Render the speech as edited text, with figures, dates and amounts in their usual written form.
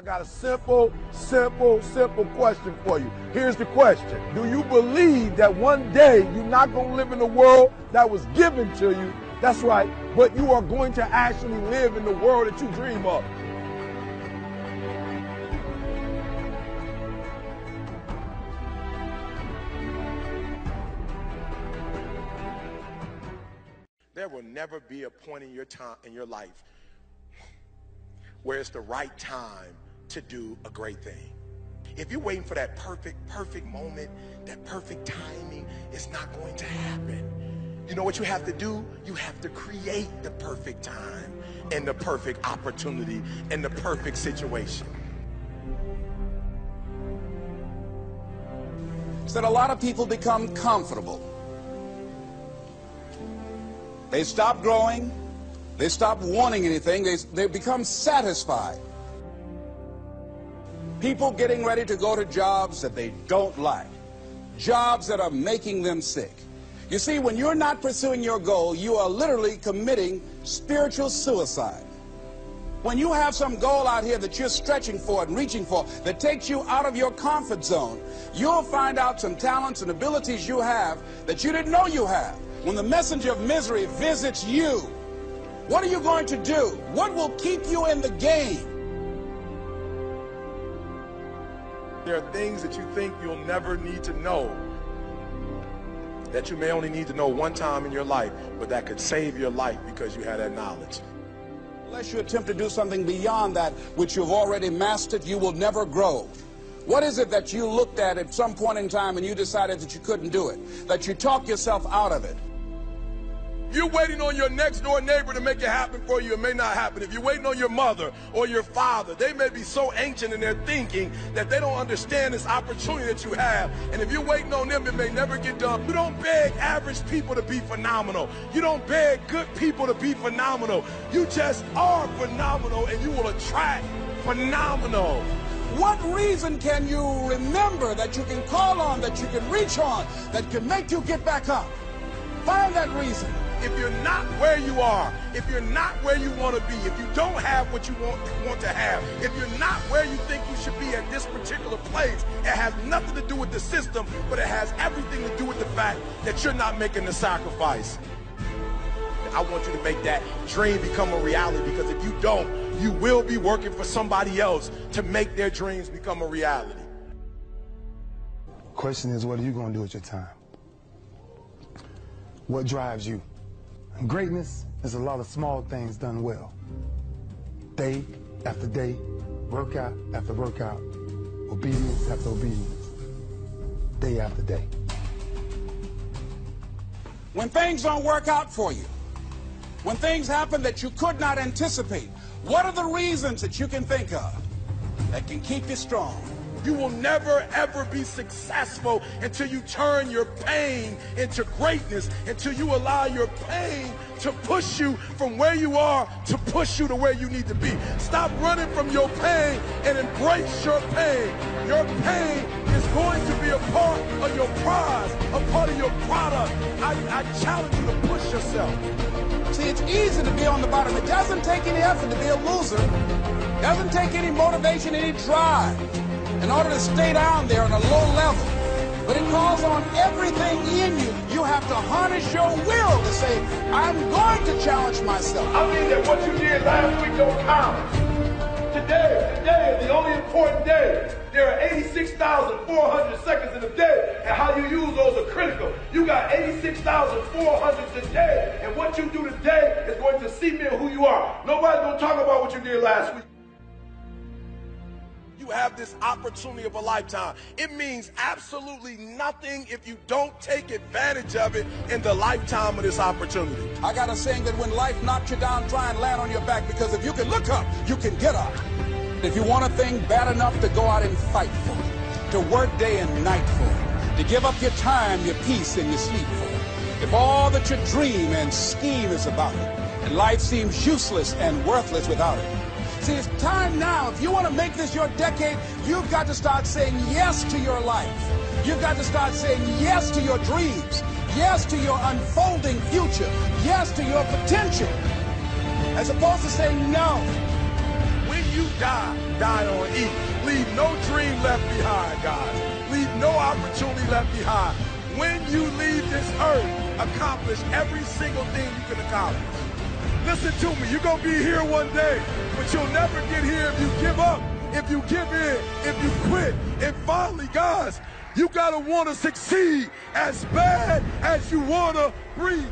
got a simple question for you. Here's the question. Do you believe that one day you're not going to live in the world that was given to you? That's right. But you are going to actually live in the world that you dream of. There will never be a point in your life where it's the right time to do a great thing. If you're waiting for that perfect moment, that perfect timing, it's not going to happen. You know what you have to do? You have to create the perfect time and the perfect opportunity and the perfect situation. So that a lot of people become comfortable. They stop growing. They stop wanting anything. They become satisfied. People getting ready to go to jobs that they don't like. Jobs that are making them sick. You see, when you're not pursuing your goal, you are literally committing spiritual suicide. When you have some goal out here that you're stretching for and reaching for that takes you out of your comfort zone, you'll find out some talents and abilities you have that you didn't know you have. When the messenger of misery visits you, what are you going to do? What will keep you in the game? There are things that you think you'll never need to know, that you may only need to know one time in your life, but that could save your life because you had that knowledge. Unless you attempt to do something beyond that which you've already mastered, you will never grow. What is it that you looked at some point in time and you decided that you couldn't do it, that you talked yourself out of it? You're waiting on your next door neighbor to make it happen for you. It may not happen. If you're waiting on your mother or your father, they may be so ancient in their thinking that they don't understand this opportunity that you have. And if you're waiting on them, it may never get done. You don't beg average people to be phenomenal. You don't beg good people to be phenomenal. You just are phenomenal, and you will attract phenomenal. What reason can you remember that you can call on, that you can reach on, that can make you get back up? Find that reason. If you're not where you are, if you're not where you want to be, if you don't have what you want to have, if you're not where you think you should be at this particular place, it has nothing to do with the system, but it has everything to do with the fact that you're not making the sacrifice. I want you to make that dream become a reality, because if you don't, you will be working for somebody else to make their dreams become a reality. Question is, what are you going to do with your time? What drives you? And greatness is a lot of small things done well. Day after day, workout after workout, obedience after obedience, day after day. When things don't work out for you, when things happen that you could not anticipate, what are the reasons that you can think of that can keep you strong? You will never, ever be successful until you turn your pain into greatness, until you allow your pain to push you from where you are to push you to where you need to be. Stop running from your pain and embrace your pain. Your pain is going to be a part of your prize, a part of your product. I challenge you to push yourself. See, it's easy to be on the bottom. It doesn't take any effort to be a loser. It doesn't take any motivation, any drive in order to stay down there on a low level. But it calls on everything in you. You have to harness your will to say, I'm going to challenge myself. I mean that what you did last week don't count. Today is the only important day. There are 86,400 seconds in a day, and how you use those are critical. You got 86,400 today, and what you do today is going to cement who you are. Nobody's going to talk about what you did last week. You have this opportunity of a lifetime. It means absolutely nothing if you don't take advantage of it in the lifetime of this opportunity. I got a saying that when life knocks you down, try and land on your back, because if you can look up, you can get up. If you want a thing bad enough to go out and fight for it, to work day and night for it, to give up your time, your peace, and your sleep for it, if all that you dream and scheme is about it, and life seems useless and worthless without it, see, it's time now. If you want to make this your decade, you've got to start saying yes to your life. You've got to start saying yes to your dreams, yes to your unfolding future, yes to your potential, as opposed to saying no. When you die, die on E. Leave no dream left behind, guys. Leave no opportunity left behind. When you leave this earth, accomplish every single thing you can accomplish. Listen to me, you're going to be here one day, but you'll never get here if you give up, if you give in, if you quit. And finally, guys, you got to want to succeed as bad as you want to breathe.